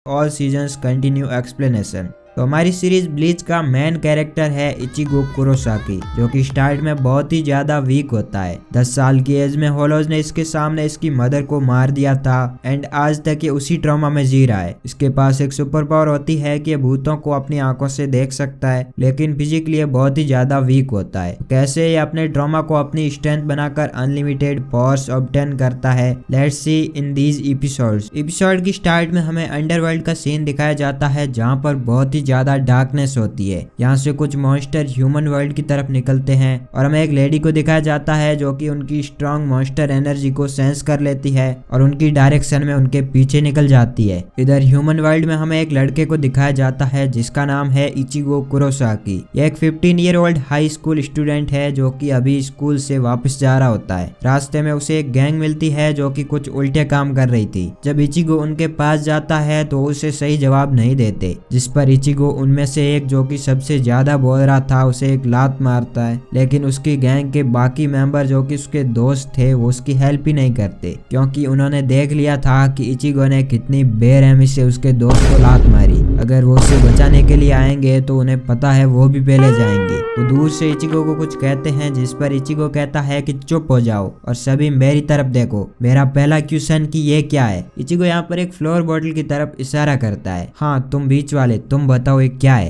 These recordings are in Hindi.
All seasons continue explanation. तो हमारी सीरीज ब्लीच का मेन कैरेक्टर है इचिगो कुरोसाकी, जो कि स्टार्ट में बहुत ही ज्यादा वीक होता है। 10 साल की एज में होलोज ने इसके सामने इसकी मदर को मार दिया था एंड आज तक ये उसी ट्रॉमा में जी रहा है। इसके पास एक सुपर पावर होती है कि ये भूतों को अपनी आंखों से देख सकता है, लेकिन फिजिकली ये बहुत ही ज्यादा वीक होता है। तो कैसे ये अपने ट्रॉमा को अपनी स्ट्रेंथ बनाकर अनलिमिटेड पावर्स ऑब्टेन करता है, let's see in these episodes. Episode की स्टार्ट में हमें अंडरवर्ल्ड का सीन दिखाया जाता है, जहाँ पर बहुत ही ज्यादा डार्कनेस होती है। यहाँ से कुछ मॉन्स्टर ह्यूमन वर्ल्ड की तरफ निकलते हैं और हमें एक लेडी को दिखाया जाता है जो कि उनकी स्ट्रॉन्ग मॉन्स्टर एनर्जी को सेंस कर लेती है और उनकी डायरेक्शन में उनके पीछे निकल जाती है। इधर ह्यूमन वर्ल्ड में हमें एक लड़के को दिखाया जाता है जिसका नाम है इचिगो कुरोसाकी। यह एक 15 year old high school student है जो कि अभी स्कूल से वापस जा रहा होता है। रास्ते में उसे एक गैंग मिलती है जो कि कुछ उल्टे काम कर रही थी। जब इचिगो उनके पास जाता है तो उसे सही जवाब नहीं देते, जिस पर इचिगो उनमें से एक जो कि सबसे ज्यादा बोल रहा था उसे एक लात मारता है। लेकिन उसकी गैंग के बाकी मेंबर जो कि उसके दोस्त थे वो उसकी हेल्प ही नहीं करते, क्योंकि उन्होंने देख लिया था कि इचिगो ने कितनी बेरहमी से उसके दोस्त को लात मारी। अगर वो उसे बचाने के लिए आएंगे तो उन्हें पता है वो भी पहले जाएंगे। वो दूर से इचिगो को कुछ कहते हैं, जिस पर इचिगो कहता है कि चुप हो जाओ और सभी मेरी तरफ देखो। मेरा पहला क्वेश्चन कि ये क्या है। इचिगो यहाँ पर एक फ्लोर बॉटल की तरफ इशारा करता है। हाँ तुम बीच वाले, तुम बताओ ये क्या है।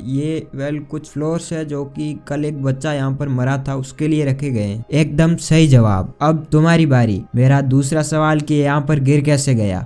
ये कुछ फ्लोर्स है जो कि कल एक बच्चा यहाँ पर मरा था उसके लिए रखे गए हैं। एकदम सही जवाब। अब तुम्हारी बारी। मेरा दूसरा सवाल कि यहाँ पर गिर कैसे गया।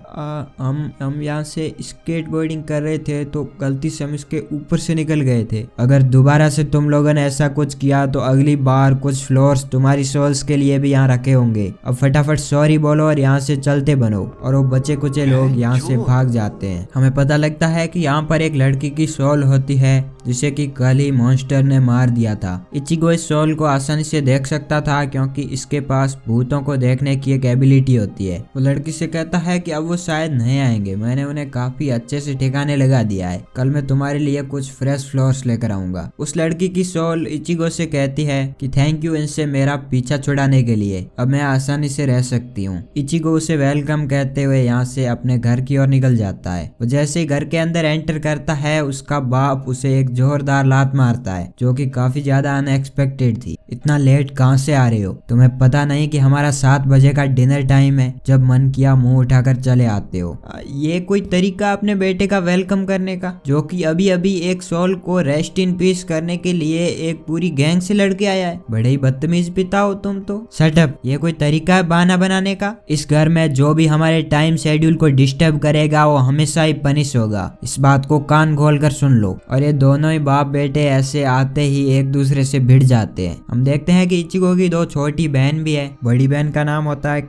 हम यहाँ से स्केटबोर्डिंग कर रहे थे तो गलती से हम इसके ऊपर से निकल गए थे। अगर दोबारा से तुम लोगों ने ऐसा कुछ किया तो अगली बार कुछ फ्लोर्स तुम्हारी सोल्स के लिए भी यहाँ रखे होंगे। अब फटाफट सॉरी बोलो और यहाँ से चलते बनो। और वो बचे कुचे लोग यहाँ से भाग जाते हैं। हमें पता लगता है कि यहाँ पर एक लड़की की सोल होती है जिसे कि कल ही मॉन्स्टर ने मार दिया था। इचिगो इस सोल को आसानी से देख सकता था क्योंकि इसके पास भूतों को देखने की एक एबिलिटी होती है। वो लड़की से कहता है कि अब वो शायद नहीं आएंगे, मैंने उन्हें काफी अच्छे से ठिकाने लगा दिया है। कल मैं तुम्हारे लिए कुछ फ्रेश फ्लावर्स लेकर आऊंगा। उस लड़की की सोल इचिगो से कहती है कि थैंक यू इनसे मेरा पीछा छुड़ाने के लिए, अब मैं आसानी से रह सकती हूँ। इचिगो उसे वेलकम कहते हुए यहाँ से अपने घर की ओर निकल जाता है। वो जैसे ही घर के अंदर एंटर करता है उसका बाप उसे एक जोरदार लात मारता है, जो कि काफी ज्यादा अनएक्सपेक्टेड थी। इतना लेट कहाँ से आ रहे हो? तुम्हें पता नहीं कि हमारा 7 बजे का डिनर टाइम है? जब मन किया मुंह उठाकर चले आते हो। ये कोई तरीका अपने बेटे का वेलकम करने का, जो कि अभी अभी एक सोल को रेस्ट इन पीस करने के लिए एक पूरी गैंग से लड़के आया है। बड़े ही बदतमीज पिता हो तुम तो। Shut up. ये कोई तरीका है बहाना बनाने का? इस घर में जो भी हमारे टाइम शेड्यूल को डिस्टर्ब करेगा वो हमेशा ही पनिश होगा। इस बात को कान खोल कर सुन लो। और ये दोनों ही बाप बेटे ऐसे आते ही एक दूसरे से भिड़ जाते हैं। हम देखते हैं कि इचिगो की 2 छोटी बहन भी है। बड़ी बहन का नाम होता है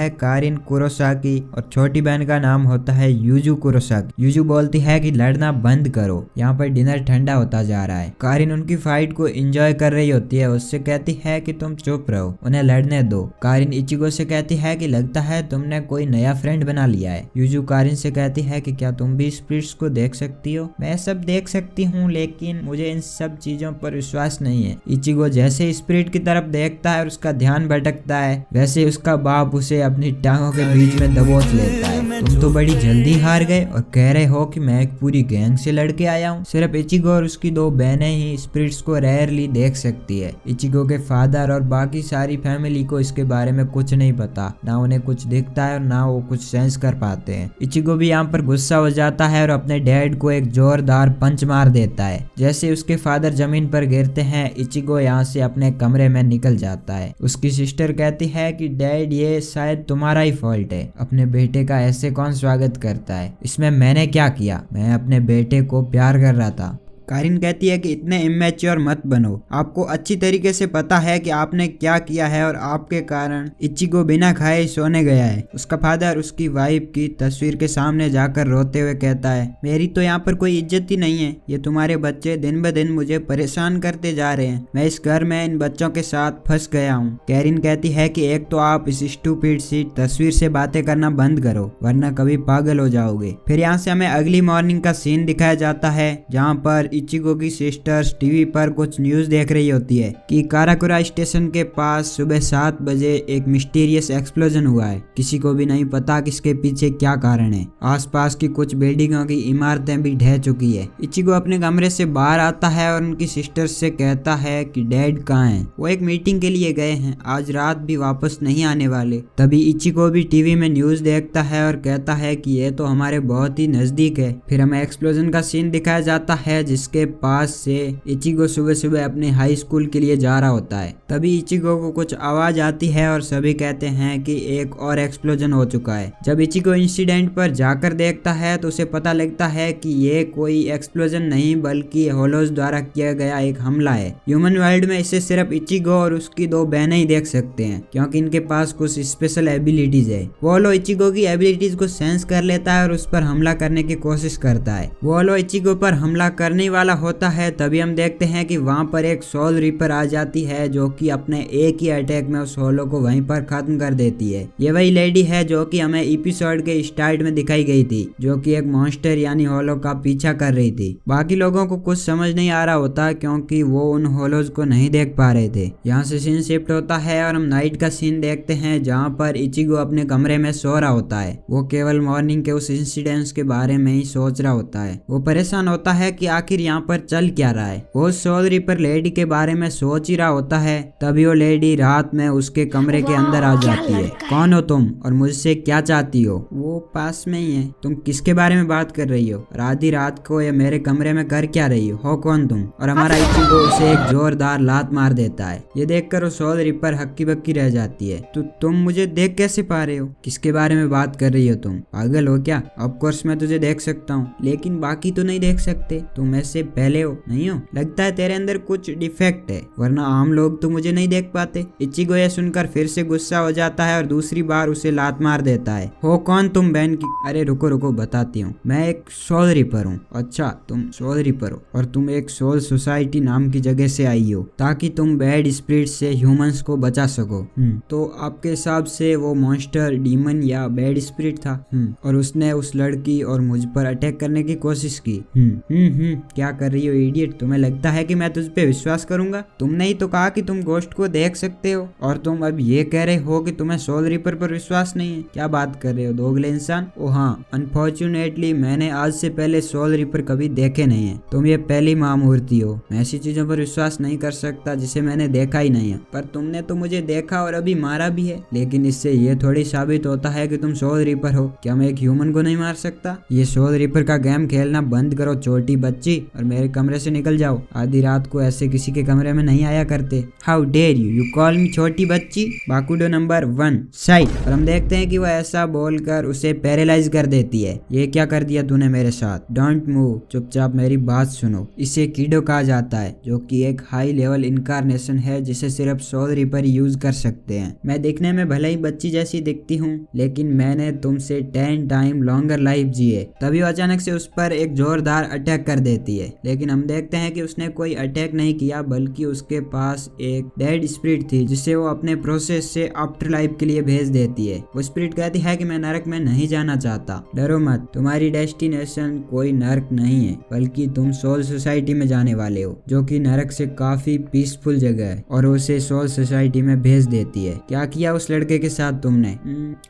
कारिन कुरोसाकी और छोटी बहन का नाम होता है यूजू कुरोसाकी। यूजू बोलती है कि लड़ना बंद करो, यहाँ पर डिनर ठंडा होता जा रहा है। कारिन उनकी फाइट को एंजॉय कर रही होती है, उससे कहती है कि तुम चुप रहो, उन्हें लड़ने दो। कारिन इचिगो से कहती है कि लगता है तुमने कोई नया फ्रेंड बना लिया है। यूजू कारिन से कहती है कि क्या तुम भी स्पिरिट्स को देख सकती हो? मैं सब देख सकती हूँ लेकिन मुझे इन सब चीजों पर विश्वास नहीं है। इचिगो जैसे स्पिरिट की तरफ देखता है और उसका ध्यान भटकता है, वैसे उसका बाप उसे अपनी टांगों के बीच में दबोच लेता है। तुम तो बड़ी जल्दी हार गए और कह रहे हो कि मैं एक पूरी गैंग से लड़के आया हूँ। सिर्फ इचिगो और उसकी 2 बहनें ही स्पिरिट्स को रेयरली देख सकती है। इचिगो के फादर और बाकी सारी फैमिली को इसके बारे में कुछ नहीं पता, ना उन्हें कुछ दिखता है और ना वो कुछ सेंस कर पाते हैं। इचिगो भी यहाँ पर गुस्सा हो जाता है और अपने डैड को एक जोरदार पंच मार देता है। जैसे उसके फादर जमीन पर गिरते हैं इचिगो यहाँ से अपने कमरे में निकल जाता है। उसकी सिस्टर कहती है कि डैड ये शायद तुम्हारा ही फॉल्ट है, अपने बेटे का ऐसे कौन स्वागत करता है? इसमें मैंने क्या किया? मैं अपने बेटे को प्यार कर रहा था। कारिन कहती है कि इतने इमेच्योर मत बनो, आपको अच्छी तरीके से पता है कि आपने क्या किया है और आपके कारण इचिगो बिना खाए सोने गया है। उसका फादर उसकी वाइफ की तस्वीर के सामने जाकर रोते हुए कहता है मेरी तो यहाँ पर कोई इज्जत ही नहीं है, ये तुम्हारे बच्चे दिन ब दिन मुझे परेशान करते जा रहे हैं, मैं इस घर में इन बच्चों के साथ फंस गया हूँ। कैरिन कहती है कि एक तो आप इस स्टूपिड सी तस्वीर से बातें करना बंद करो वरना कभी पागल हो जाओगे। फिर यहाँ से हमें अगली मॉर्निंग का सीन दिखाया जाता है जहाँ पर इचिगो की सिस्टर्स टीवी पर कुछ न्यूज देख रही होती है कि काराकुरा स्टेशन के पास सुबह 7 बजे एक मिस्टीरियस एक्सप्लोजन हुआ है। किसी को भी नहीं पता कि इसके पीछे क्या कारण है। आसपास की कुछ बिल्डिंगों की इमारतें भी ढह चुकी है। इचिगो अपने कमरे से बाहर आता है और उनकी सिस्टर्स से कहता है कि डैड कहाँ हैं। वो एक मीटिंग के लिए गए हैं, आज रात भी वापस नहीं आने वाले। तभी इचिगो भी टीवी में न्यूज देखता है और कहता है कि ये तो हमारे बहुत ही नजदीक है। फिर हमें एक्सप्लोजन का सीन दिखाया जाता है जिसके पास से इचिगो सुबह सुबह अपने हाई स्कूल के लिए जा रहा होता है। तभी इचिगो को कुछ आवाज आती है और सभी कहते हैं कि एक और एक्सप्लोजन हो चुका है। जब इचिगो इंसिडेंट पर जाकर देखता है तो उसे पता लगता है कि ये कोई एक्सप्लोजन नहीं बल्कि होलोज द्वारा किया गया एक हमला है। ह्यूमन वर्ल्ड में इसे सिर्फ इचिगो और उसकी 2 बहनें ही देख सकते हैं क्योंकि इनके पास कुछ स्पेशल एबिलिटीज है। वोलो इचिगो की एबिलिटीज को सेंस कर लेता है और उस पर हमला करने की कोशिश करता है। वोलो इचिगो पर हमला करने वाला होता है तभी हम देखते हैं कि वहां पर एक सोल रीपर आ जाती है जो कि अपने एक ही अटैक में उस होलो को वहीं पर खत्म कर देती है। ये वही लेडी है जो कि हमें एपिसोड के स्टार्ट में दिखाई गई थी, जो कि एक मॉन्स्टर यानी होलो का पीछा कर रही थी। बाकी लोगों को कुछ समझ नहीं आ रहा होता क्योंकि वो उन होलोज को नहीं देख पा रहे थे। यहाँ से सीन शिफ्ट होता है और हम नाइट का सीन देखते हैं जहाँ पर इचिगो अपने कमरे में सो रहा होता है। वो केवल मॉर्निंग के उस इंसिडेंट्स के बारे में ही सोच रहा होता है। वो परेशान होता है कि आखिर यहाँ पर चल क्या रहा है। वो सोल रीपर लेडी के बारे में सोच ही रहा होता है तभी वो लेडी रात में उसके कमरे के अंदर आ जाती है। कौन हो तुम और मुझसे क्या चाहती हो? वो पास में ही है। तुम किसके बारे में बात कर रही हो? आधी रात को ये मेरे कमरे में कर क्या रही हो कौन तुम? और हमारा इचिगो उसे एक जोरदार लात मार देता है। ये देखकर वो सोल रीपर हक्की बक्की रह जाती है। तो तुम मुझे देख कैसे पा रहे हो? किसके बारे में बात कर रही हो तुम? पागल हो क्या? ऑफ कोर्स मैं तुझे देख सकता हूँ लेकिन बाकी तो नहीं देख सकते। तुम ऐसे पहले हो नहीं हो? लगता है तेरे अंदर कुछ डिफेक्ट है वरना आम लोग तो मुझे नहीं देख पाते। इचिगो ये सुनकर फिर से गुस्सा हो जाता है और दूसरी बार उसे लात मार देता है। हो कौन तुम बहन की? अरे रुको रुको बताती हूँ, मैं एक सोल रीपर हूँ। अच्छा तुम सोल रीपर हो और तुम एक सोल सोसाइटी नाम की जगह से आई हो ताकि तुम बैड स्पिरिट से ह्यूमंस को बचा सको। तो आपके हिसाब से वो मॉन्स्टर डीमन या बैड स्पिरिट था और उसने उस लड़की और मुझ पर अटैक करने की कोशिश की। क्या कर रही हो इडियट? तुम्हें लगता है कि मैं तुझ पे विश्वास करूंगा? तुमने ही तो कहा कि तुम गोस्ट को देख सकते हो और तुम अब ये कह रहे हो कि तुम्हें सोल रीपर पर विश्वास नहीं है। क्या बात कर रहे हो दोगले इंसान? ओ हाँ, अनफॉर्चुनेटली मैंने आज से पहले सोल रीपर कभी देखे नहीं है। तुम ये पहली महामूर्ति हो। मैं ऐसी चीजों पर विश्वास नहीं कर सकता जिसे मैंने देखा ही नहीं है। पर तुमने तो मुझे देखा और अभी मारा भी है, लेकिन इससे ये थोड़ी साबित होता है कि तुम सोल रीपर हो। क्या मैं एक ह्यूमन को नहीं मार सकता? ये सोल रीपर का गेम खेलना बंद करो छोटी बच्ची और मेरे कमरे से निकल जाओ। आधी रात को ऐसे किसी के कमरे में नहीं आया करते। How dare you call me छोटी बच्ची? बाकुडो नंबर 1 साइड। और हम देखते हैं कि वो ऐसा बोलकर उसे पैरालाइज कर देती है। ये क्या कर दिया तूने मेरे साथ? डोंट मूव, चुपचाप मेरी बात सुनो। इसे कीडो कहा जाता है जो कि एक हाई लेवल इनकारनेशन है जिसे सिर्फ सोल रीपर यूज कर सकते हैं। मैं देखने में भले ही बच्ची जैसी दिखती हूँ लेकिन मैंने तुमसे 10 टाइम लॉन्गर लाइफ जी है। तभी अचानक से उस पर एक जोरदार अटैक कर देती है, लेकिन हम देखते हैं कि उसने कोई अटैक नहीं किया बल्कि उसके पास एक डेड स्पिरिट थी जिसे वो अपने प्रोसेस से आफ्टर लाइफ के लिए भेज देती है। वो स्पिरिट कहती है कि मैं नरक में नहीं जाना चाहता। डरो मत, तुम्हारी डेस्टिनेशन कोई नरक नहीं है बल्कि तुम सोल सोसाइटी में जाने वाले हो जो कि नरक से काफी पीसफुल जगह है। और उसे सोल सोसाइटी में भेज देती है। क्या किया उस लड़के के साथ तुमने?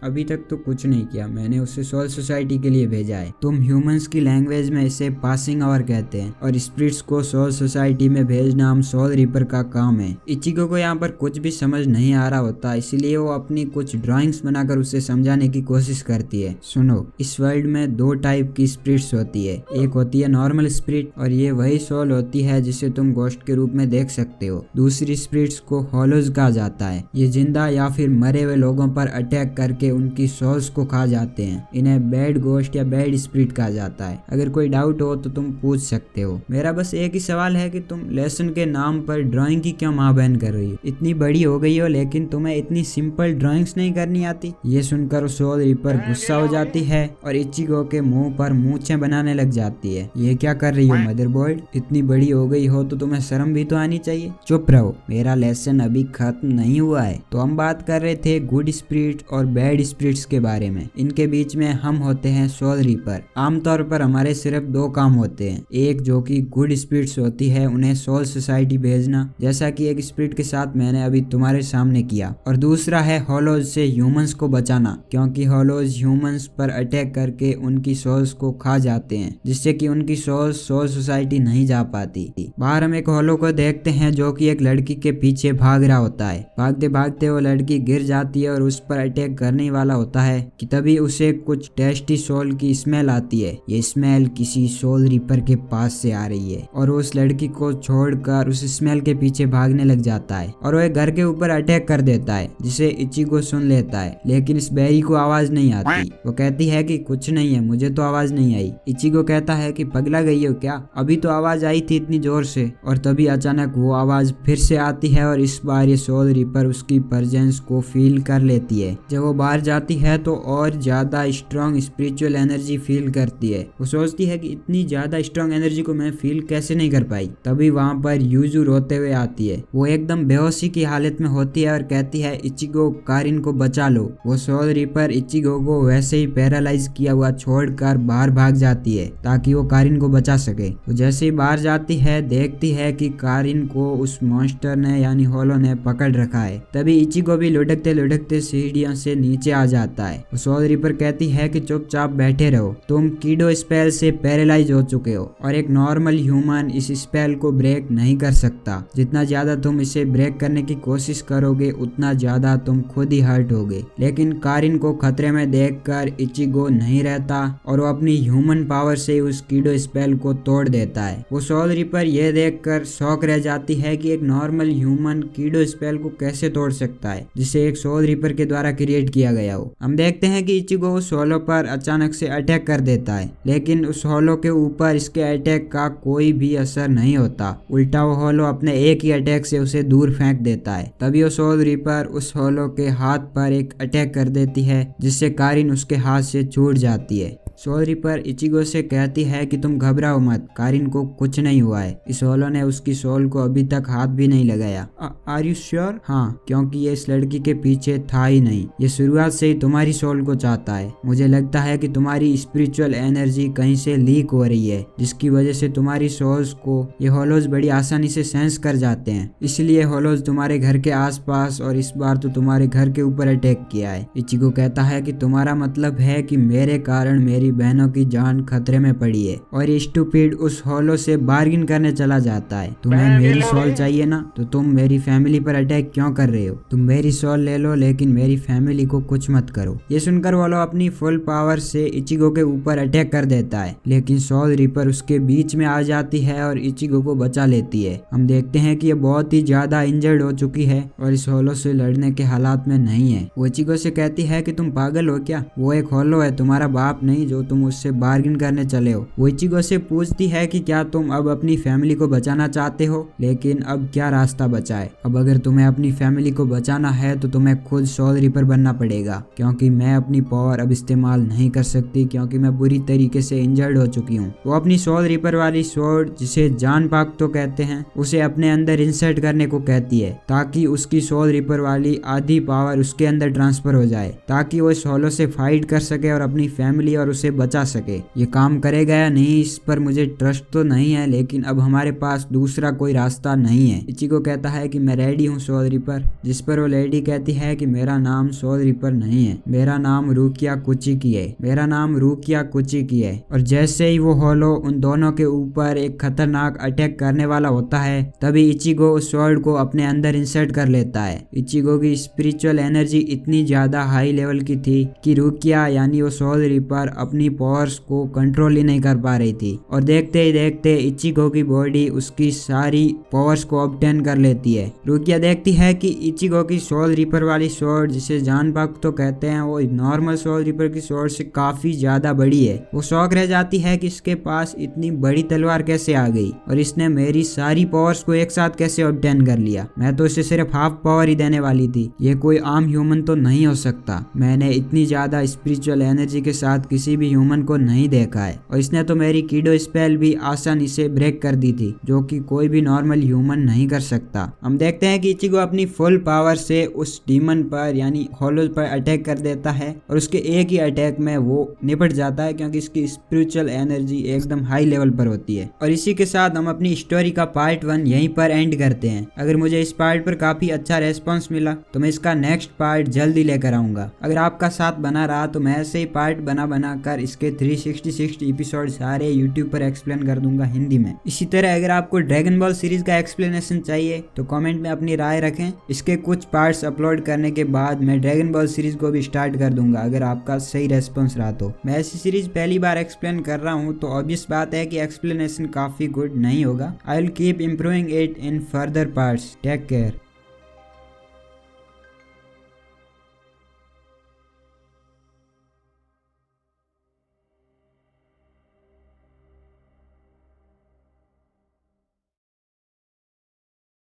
अभी तक तो कुछ नहीं किया, मैंने उसे सोल सोसाइटी के लिए भेजा है। तुम ह्यूमंस की लैंग्वेज में इसे पासिंग आवर कहते हैं और स्पिरिट्स को सोल सोसाइटी में भेजना हम सोल रीपर का काम है। इचिगो को यहाँ पर कुछ भी समझ नहीं आ रहा होता, इसलिए वो अपनी कुछ ड्राइंग्स बनाकर उसे समझाने की कोशिश करती है। सुनो, इस वर्ल्ड में 2 टाइप की स्पिरिट्स होती है। एक होती है नॉर्मल स्पिरिट और ये वही सोल होती है जिसे तुम गोस्ट के रूप में देख सकते हो। दूसरी स्पिरिट्स को होलोज कहा जाता है। ये जिंदा या फिर मरे हुए लोगों पर अटैक करके उनकी सोल्स को खा जाते हैं। इन्हें बैड गोस्ट या बैड स्पिरिट कहा जाता है। अगर कोई डाउट हो तो तुम पूछ सकते हो। मेरा बस एक ही सवाल है कि तुम लेसन के नाम पर ड्राइंग की क्यों माँ बहन कर रही हो? इतनी बड़ी हो गई हो लेकिन तुम्हें इतनी सिंपल ड्राइंग्स नहीं करनी आती? ये सुनकर सोल रीपर गुस्सा हो जाती है और इचिगो के मुंह पर मूंछें बनाने लग जाती है। ये क्या कर रही हो मदरबोर्ड? इतनी बड़ी हो गई हो तो तुम्हें शर्म भी तो आनी चाहिए। चुप रहो, मेरा लेसन अभी खत्म नहीं हुआ है। तो हम बात कर रहे थे गुड स्पिरिट और बैड स्पिरिट्स के बारे में। इनके बीच में हम होते हैं सोल रीपर। आमतौर पर हमारे सिर्फ 2 काम होते हैं, एक एक जो कि गुड स्पिरिट्स होती है उन्हें सोल सोसाइटी भेजना, जैसा कि एक स्पिरिट के साथ मैंने अभी तुम्हारे सामने किया। और दूसरा है हॉलोज से ह्यूमंस को बचाना, क्योंकि हॉलोज ह्यूमंस पर अटैक करके उनकी सोल्स को खा जाते हैं, जिससे कि उनकी सोल्स सोल सोसाइटी नहीं जा पाती। बाहर हम एक हॉलो को देखते हैं जो कि एक लड़की के पीछे भाग रहा होता है। भागते भागते वो लड़की गिर जाती है और उस पर अटैक करने वाला होता है कि तभी उसे कुछ टेस्टी सोल की स्मेल आती है। ये स्मेल किसी सोल रीपर के पास से आ रही है और वो उस लड़की को छोड़कर उस स्मेल के पीछे भागने लग जाता है और वो एक घर के ऊपर अटैक कर देता है, जिसे इचिगो सुन लेता है। लेकिन इस बेरी को आवाज नहीं आती। वो कहती है कि कुछ नहीं है, मुझे तो आवाज नहीं आई। इचिगो कहता है कि पगला गई हो क्या, अभी तो आवाज आई थी इतनी जोर से। और तभी अचानक वो आवाज फिर से आती है और इस बार ये सोल रीपर उसकी प्रेजेंस को फील कर लेती है। जब वो बाहर जाती है तो और ज्यादा स्ट्रॉन्ग स्पिरिचुअल एनर्जी फील करती है। वो सोचती है कि इतनी ज्यादा स्ट्रॉन्ग एनर्जी को मैं फील कैसे नहीं कर पाई। तभी वहां पर यूजू रोते हुए आती है। वो एकदम बेहोशी की हालत में होती है और कहती है इचिगो कारिन को बचा लो। वो सोल रीपर इचिगो को वैसे ही पैरालाइज किया हुआ छोड़कर बाहर भाग जाती है ताकि वो कारिन को बचा सके। वो जैसे ही बाहर जाती है देखती है कि कारिन को उस मॉन्स्टर ने यानी होलो ने पकड़ रखा है। तभी इचिगो भी लुढ़कते लुढ़कते सीढ़ियों से नीचे आ जाता है। वो सोल रीपर कहती है कि चुपचाप बैठे रहो, तुम कीडो स्पेल से पैरालाइज हो चुके हो और एक नॉर्मल ह्यूमन इस स्पेल को ब्रेक नहीं कर सकता। जितना ज्यादा तुम इसे ब्रेक करने की कोशिश करोगे उतना ज्यादा तुम खुद ही हर्ट होगे। लेकिन कारिन को खतरे में देखकर इचिगो नहीं रहता और वो अपनी ह्यूमन पावर से उस कीडो स्पेल को तोड़ देता है। वो सोल रीपर ये देखकर शॉक रह जाती है कि एक नॉर्मल ह्यूमन कीडो स्पेल को कैसे तोड़ सकता है, जिसे एक सोल रीपर के द्वारा क्रिएट किया गया हो। हम देखते हैं कि इचिगो उस होलो पर अचानक से अटैक कर देता है, लेकिन उस होलो के ऊपर इसके अटैक का कोई भी असर नहीं होता। उल्टा वो होलो अपने एक ही अटैक से उसे दूर फेंक देता है। तभी वो सोल रीपर उस होलो के हाथ पर एक अटैक कर देती है, जिससे कारिन उसके हाथ से छूट जाती है। सोल रीपर इचिगो से कहती है कि तुम घबराओ मत, कारिन को कुछ नहीं हुआ है। इस होलो ने उसकी सोल को अभी तक हाथ भी नहीं लगाया। Are you sure? हाँ, क्योंकि ये इस लड़की के पीछे था ही नहीं, ये शुरुआत से ही तुम्हारी सोल को चाहता है। मुझे लगता है कि तुम्हारी स्पिरिचुअल एनर्जी कहीं से लीक हो रही है, जिसकी वजह से तुम्हारी सोल्स को ये होलोज बड़ी आसानी से सेंस कर जाते हैं। इसलिए होलोज तुम्हारे घर के आसपास और इस बार तो तुम्हारे घर के ऊपर अटैक किया है। इचिगो कहता है कि तुम्हारा मतलब है कि मेरे कारण मेरी बहनों की जान खतरे में पड़ी है और ये स्टूपिड उस होलो से बार्गिन करने चला जाता है। तुम्हें मेरी सोल चाहिए ना, तो तुम मेरी फैमिली पर अटैक क्यों कर रहे हो? तुम मेरी सोल ले लो, लेकिन मेरी फैमिली को कुछ मत करो। ये सुनकर होलो अपनी फुल पावर से इचिगो के ऊपर अटैक कर देता है, लेकिन सोल रीपर उसके बीच में आ जाती है और इचिगो को बचा लेती है। हम देखते हैं कि ये बहुत ही ज्यादा इंजर्ड हो चुकी है और इस होलो से लड़ने के हालात में नहीं है। वो इचिगो से कहती है कि तुम पागल हो क्या, वो एक होलो है, तुम्हारा बाप नहीं जो तुम उससे बार्गिन करने चले हो। वो इचिगो से पूछती है कि क्या तुम अब अपनी फैमिली को बचाना चाहते हो, लेकिन अब क्या रास्ता बचा है? अब अगर तुम्हें अपनी फैमिली को बचाना है तो तुम्हें खुद सोल रीपर बनना पड़ेगा, क्योंकि मैं अपनी पावर अब इस्तेमाल नहीं कर सकती, क्योंकि मैं बुरी तरीके से इंजर्ड हो चुकी हूँ। वो अपनी सोल रीपर वाली स्वॉर्ड, जिसे जान पाक तो कहते हैं, उसे अपने अंदर इंसर्ट करने को कहती है, ताकि उसकी सोल रीपर वाली आधी पावर उसके अंदर ट्रांसफर हो जाए, ताकि वो इस होलो से फाइट कर सके और अपनी फैमिली और उसे बचा सके। ये काम करेगा या नहीं इस पर मुझे ट्रस्ट तो नहीं है, लेकिन अब हमारे पास दूसरा कोई रास्ता नहीं है। इचिगो कहता है कि मैं रेडी हूँ सोल रीपर, जिस पर वो लेडी कहती है कि मेरा नाम सोल रीपर नहीं है, मेरा नाम रुकिया कुचिकी है, मेरा नाम रुकिया कुचिकी है। और जैसे ही वो होलो उन दोनों के ऊपर एक खतरनाक अटैक करने वाला होता है, तभी इचिगो उस स्वॉर्ड को अपने अंदर इंसर्ट कर लेता है। इचिगो की स्पिरिचुअल एनर्जी इतनी ज्यादा हाई लेवल की थी कि रुकिया यानी वो सोल रीपर अपनी पावर्स को कंट्रोल ही नहीं कर पा रही थी और देखते ही देखते इचिगो की बॉडी उसकी सारी पावर्स को ऑब्टेन कर लेती है। रुकिया देखती है कि इचिगो की सोल रीपर वाली स्वॉर्ड, जिसे जान पाक तो कहते हैं, वो नॉर्मल सोल रीपर की स्वॉर्ड से काफी ज्यादा बड़ी है। वो शौक रह जाती है कि इसके पास इतनी बड़ी तलवार कैसे आ गई और इसने मेरी सारी पावर्स को एक साथ कैसे ऑब्टेन कर लिया। मैं तो इसे सिर्फ हाफ पावर ही देने वाली थी, ये कोई आम ह्यूमन तो नहीं हो सकता। मैंने इतनी ज्यादा स्पिरिचुअल एनर्जी के साथ किसी भी भी ह्यूमन को नहीं देखा है और इसने तो मेरी कीडो स्पेल भी आसानी से ब्रेक कर दी थी, जो कि कोई भी नॉर्मल ह्यूमन नहीं कर सकता। हम देखते हैं कि इचिगो अपनी फुल पावर से उस डीमन पर यानी होलोज पर अटैक कर देता है और उसके एक ही अटैक में वो निपट जाता है, क्योंकि इसकी स्पिरिचुअल एनर्जी एकदम हाई लेवल पर होती है। और इसी के साथ हम अपनी स्टोरी का पार्ट 1 यहीं पर एंड करते हैं। अगर मुझे इस पार्ट पर काफी अच्छा रेस्पॉन्स मिला तो मैं इसका नेक्स्ट पार्ट जल्दी लेकर आऊंगा। अगर आपका साथ बना रहा तो मैं ऐसे ही पार्ट बना कर इसके 366 एपिसोड सारे यूट्यूब पर एक्सप्लेन कर दूंगा हिंदी में। इसी तरह अगर आपको ड्रैगन बॉल सीरीज का एक्सप्लेनेशन चाहिए तो कमेंट में अपनी राय रखें। इसके कुछ पार्ट्स अपलोड करने के बाद मैं ड्रैगन बॉल सीरीज को भी स्टार्ट कर दूंगा अगर आपका सही रेस्पॉन्स रहा तो। मैं ऐसी सीरीज पहली बार एक्सप्लेन कर रहा हूँ तो ऑब्वियस बात है कि एक्सप्लेनेशन काफी गुड नहीं होगा। I will keep improving it in further parts. Take care.